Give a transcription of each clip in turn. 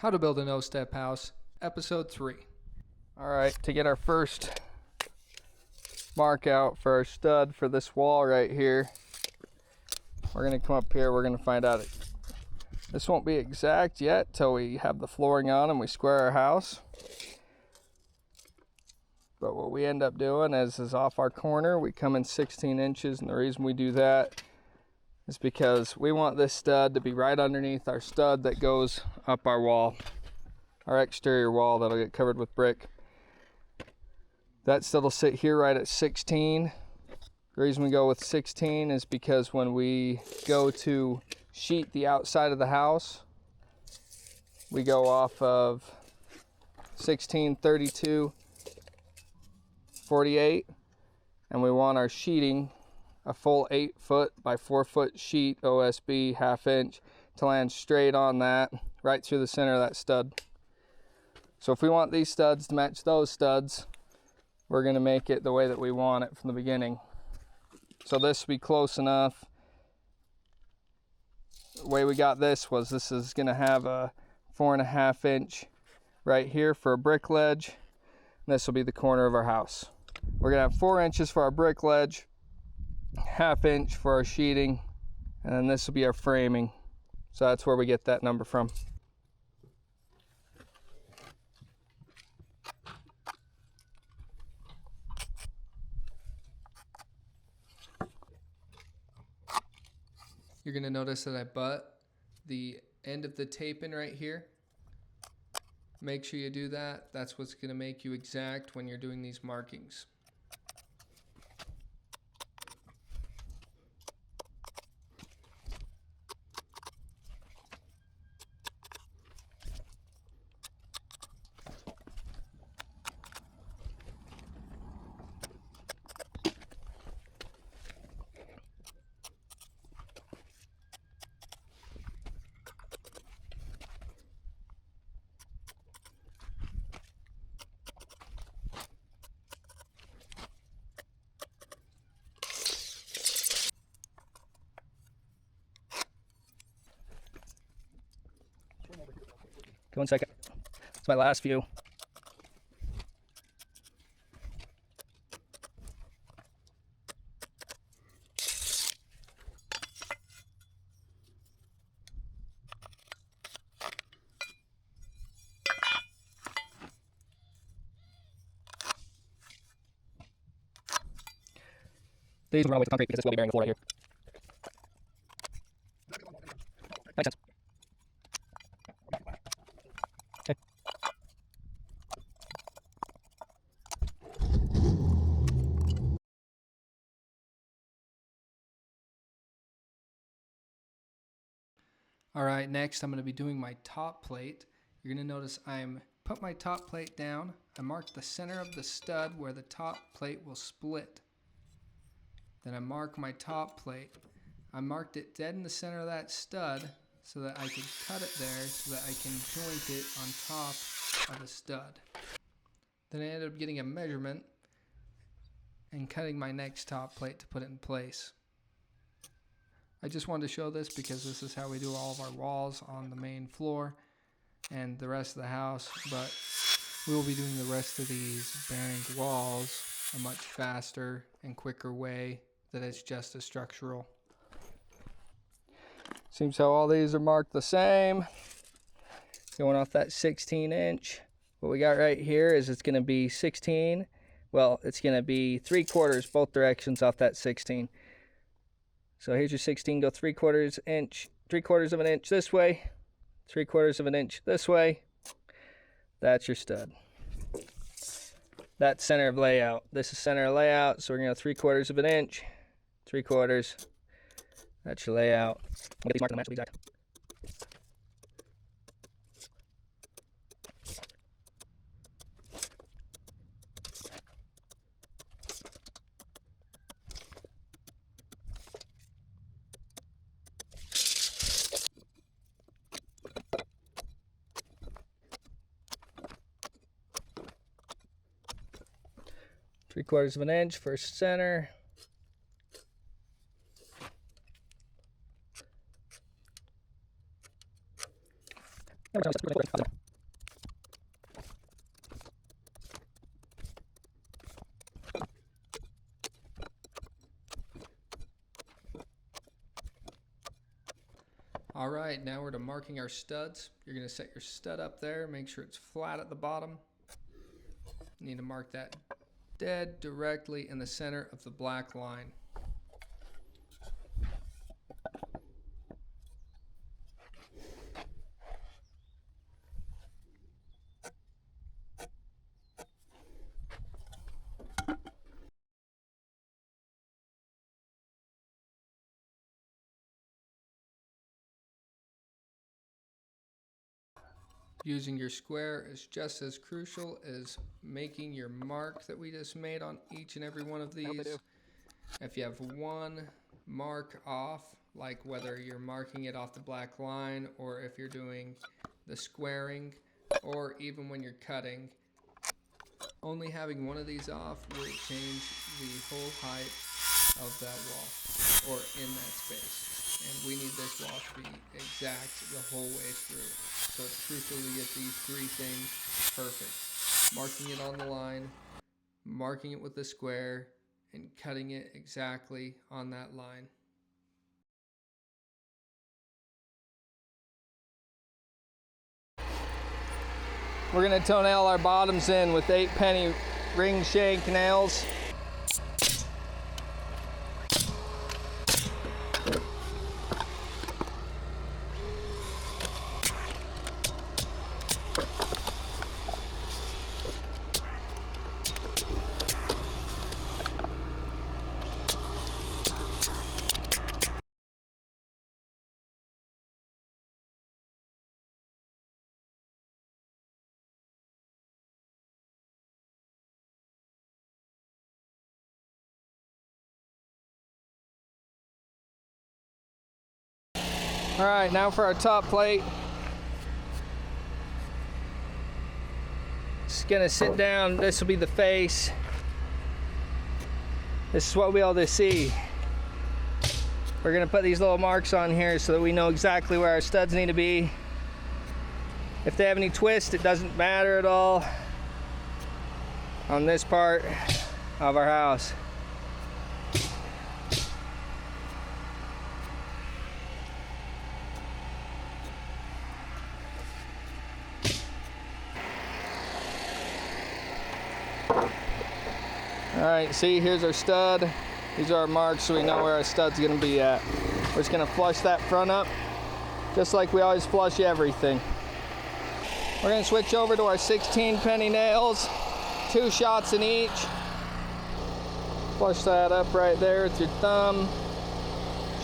How to build a no-step house, episode 3. All right, to get our first mark out for our stud for this wall right here, we're gonna come up here, we're gonna find out this won't be exact yet till we have the flooring on and we square our house. But what we end up doing is off our corner, we come in 16 inches, and the reason we do that is because we want this stud to be right underneath our stud that goes up our wall, our exterior wall that'll get covered with brick. That stud will sit here right at 16. The reason we go with 16 is because when we go to sheet the outside of the house, we go off of 16, 32, 48, and we want our sheeting a full 8-foot by 4-foot sheet OSB, 1/2 inch, to land straight on that, right through the center of that stud. So if we want these studs to match those studs, we're going to make it the way that we want it from the beginning. So this will be close enough. The way we got this is going to have a 4.5 inch right here for a brick ledge. And this will be the corner of our house. We're going to have 4 inches for our brick ledge, 1/2 inch for our sheeting, and then this will be our framing. So that's where we get that number from. You're going to notice that I butt the end of the tape in right here. Make sure you do that. That's what's going to make you exact when you're doing these markings. Go 1 second. It's my last view. These will run away with concrete because it's will be bearing the floor right here. Makes sense. Okay. All right, next I'm going to be doing my top plate. You're going to notice put my top plate down. I mark the center of the stud where the top plate will split. Then I mark my top plate. I marked it dead in the center of that stud so that I can cut it there so that I can joint it on top of the stud. Then I ended up getting a measurement and cutting my next top plate to put it in place. I just wanted to show this because this is how we do all of our walls on the main floor and the rest of the house, but we will be doing the rest of these bearing walls a much faster and quicker way that is just as structural. Seems how all these are marked the same. Going off that 16 inch. What we got right here is it's going to be 16. Well, it's going to be 3/4 both directions off that 16. So here's your 16, go 3/4 inch, 3/4 of an inch this way, 3/4 of an inch this way. That's your stud. That's center of layout. This is center of layout, so we're going to go 3/4 of an inch, 3/4. That's your layout. I'll get these marked on the match to be exact. Three-quarters of an inch for center. All right, now we're to marking our studs. You're going to set your stud up there, make sure it's flat at the bottom. You need to mark that dead directly in the center of the black line. Using your square is just as crucial as making your mark that we just made on each and every one of these. If you have one mark off, like whether you're marking it off the black line or if you're doing the squaring or even when you're cutting, only having one of these off will change the whole height of that wall or in that space. And we need this wall to be exact the whole way through. So it's crucial to get these three things perfect. Marking it on the line, marking it with the square, and cutting it exactly on that line. We're going to toenail our bottoms in with 8-penny ring shank nails. All right, now for our top plate. Just gonna sit down. This will be the face. This is what we all see. We're gonna put these little marks on here so that we know exactly where our studs need to be. If they have any twist, it doesn't matter at all on this part of our house. All right, see, here's our stud. These are our marks so we know where our stud's gonna be at. We're just gonna flush that front up, just like we always flush everything. We're gonna switch over to our 16-penny nails, 2 shots in each. Flush that up right there with your thumb.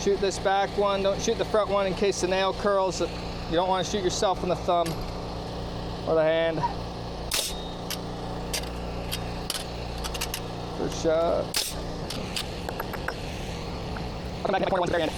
Shoot this back one, don't shoot the front one in case the nail curls. You don't wanna shoot yourself in the thumb or the hand. First shot. I'll come back in the corner once at the very end.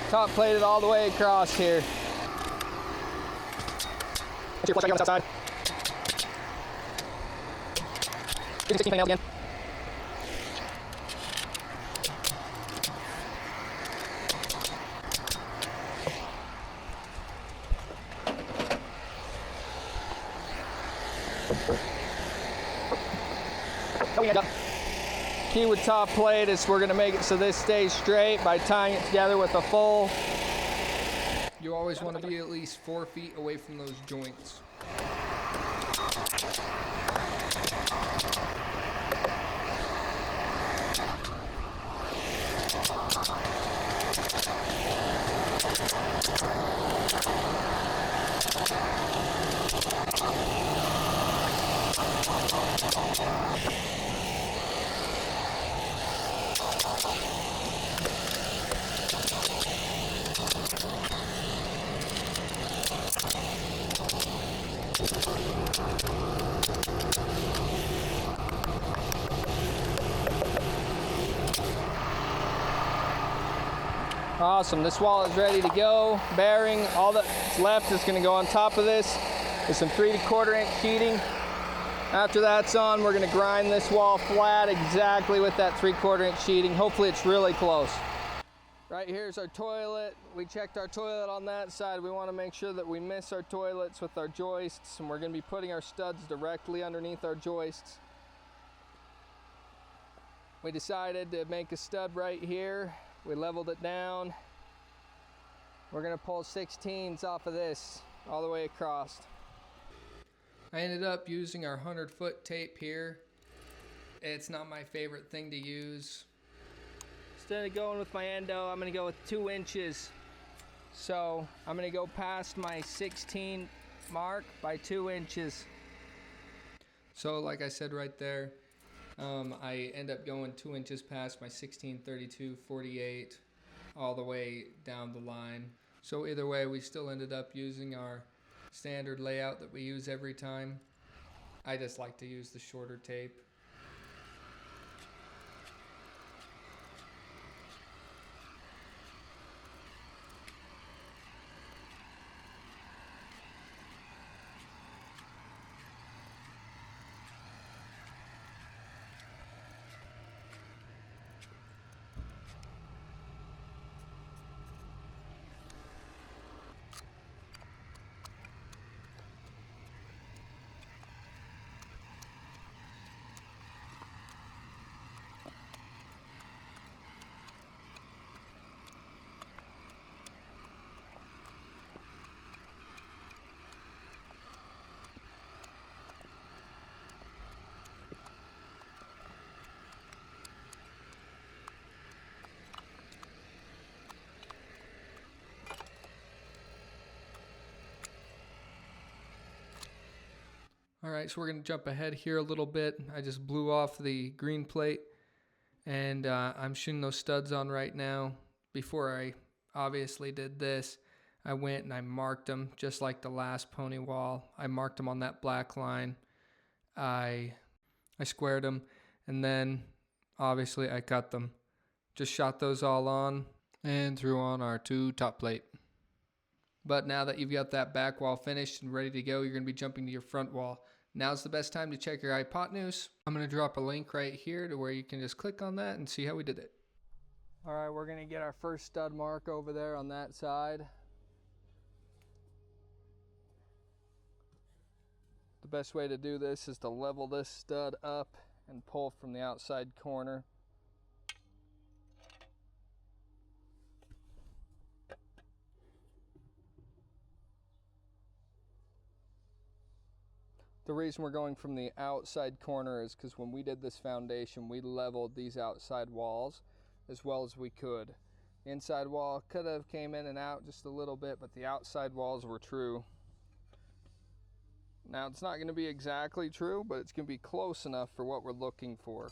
Top plated all the way across here. Put your flush right on this outside. Do the 16 nail again. Go, we end up. key with top plate is we're gonna make it so this stays straight by tying it together with a full. You always want to be at least 4 feet away from those joints. Awesome, this wall is ready to go. Bearing, all that's left is gonna go on top of this with some 3¼ inch sheeting. After that's on, we're gonna grind this wall flat exactly with that 3¼ inch sheeting. Hopefully it's really close. Right here's our toilet. We checked our toilet on that side. We wanna make sure that we miss our toilets with our joists, and we're gonna be putting our studs directly underneath our joists. We decided to make a stud right here. We leveled it down. We're gonna pull 16s off of this all the way across. I ended up using our 100-foot tape here. It's not my favorite thing to use. Instead of going with my endo, I'm gonna go with 2 inches. So I'm gonna go past my 16 mark by 2 inches. So like I said right there, I end up going 2 inches past my 16, 32, 48, all the way down the line. So either way, we still ended up using our standard layout that we use every time. I just like to use the shorter tape. All right, so we're gonna jump ahead here a little bit. I just blew off the green plate, and I'm shooting those studs on right now. Before I obviously did this, I went and I marked them just like the last pony wall. I marked them on that black line. I squared them, and then obviously I cut them. Just shot those all on and threw on our 2 top plate. But now that you've got that back wall finished and ready to go, you're going to be jumping to your front wall. Now's the best time to check your hypotenuse. I'm going to drop a link right here to where you can just click on that and see how we did it. All right, we're gonna get our first stud mark over there on that side. The best way to do this is to level this stud up and pull from the outside corner. The reason we're going from the outside corner is because when we did this foundation, we leveled these outside walls as well as we could. The inside wall could have came in and out just a little bit, but the outside walls were true. Now it's not going to be exactly true, but it's going to be close enough for what we're looking for.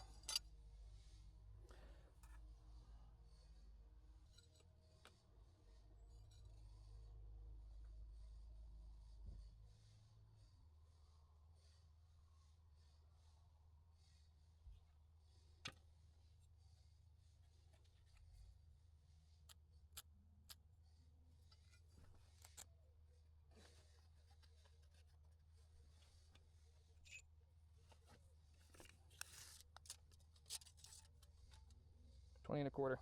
$20.25.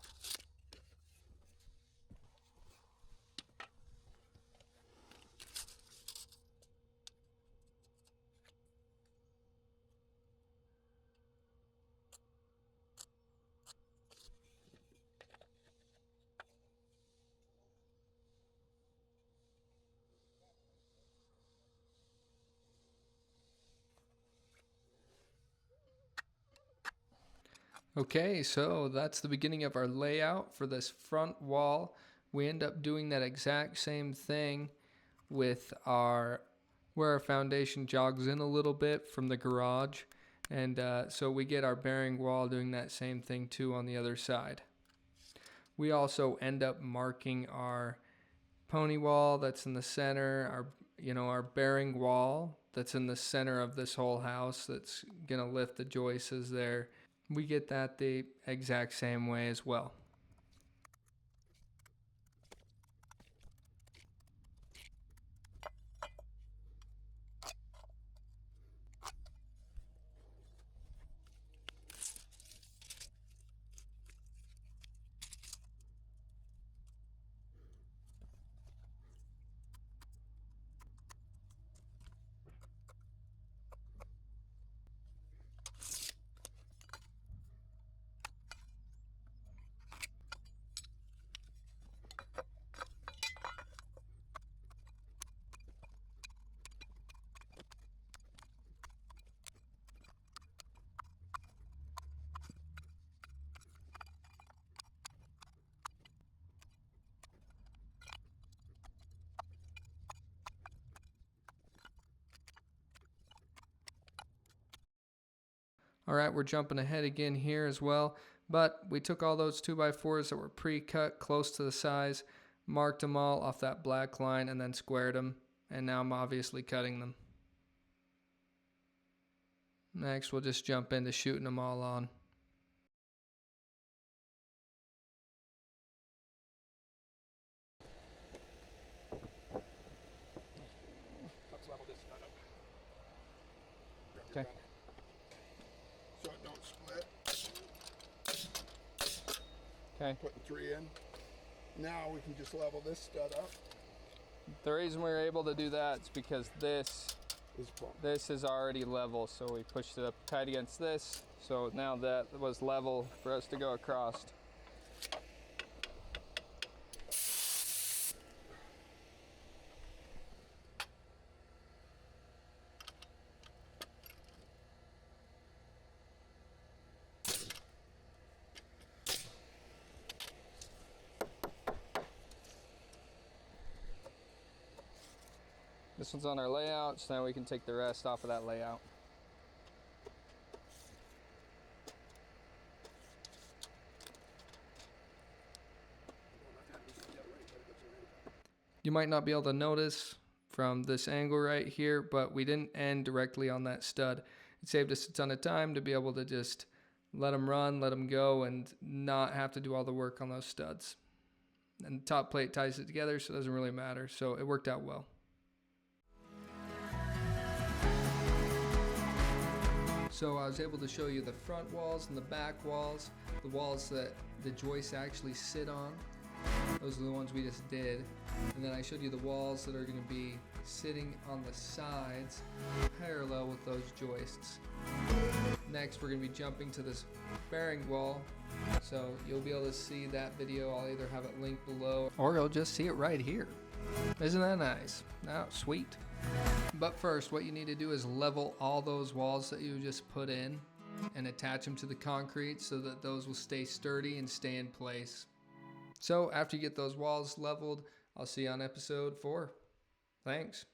Okay, so that's the beginning of our layout for this front wall. We end up doing that exact same thing with where our foundation jogs in a little bit from the garage. And so we get our bearing wall doing that same thing too on the other side. We also end up marking our pony wall that's in the center, our bearing wall that's in the center of this whole house that's gonna lift the joists there. We get that the exact same way as well. All right, we're jumping ahead again here as well, but we took all those 2x4s that were pre-cut close to the size, marked them all off that black line, and then squared them, and now I'm obviously cutting them. Next, we'll just jump into shooting them all on. Okay. So it don't split. Okay. Putting 3 in. Now we can just level this stud up. The reason we were able to do that is because this is already level, so we pushed it up tight against this. So now that was level for us to go across. This one's on our layout, so now we can take the rest off of that layout. You might not be able to notice from this angle right here, but we didn't end directly on that stud. It saved us a ton of time to be able to just let them run, let them go, and not have to do all the work on those studs. And the top plate ties it together, so it doesn't really matter. So it worked out well. So I was able to show you the front walls and the back walls, the walls that the joists actually sit on. Those are the ones we just did. And then I showed you the walls that are going to be sitting on the sides parallel with those joists. Next, we're going to be jumping to this bearing wall. So you'll be able to see that video. I'll either have it linked below or you'll just see it right here. Isn't that nice? Oh, sweet. But first, what you need to do is level all those walls that you just put in and attach them to the concrete so that those will stay sturdy and stay in place. So after you get those walls leveled, I'll see you on episode 4. Thanks.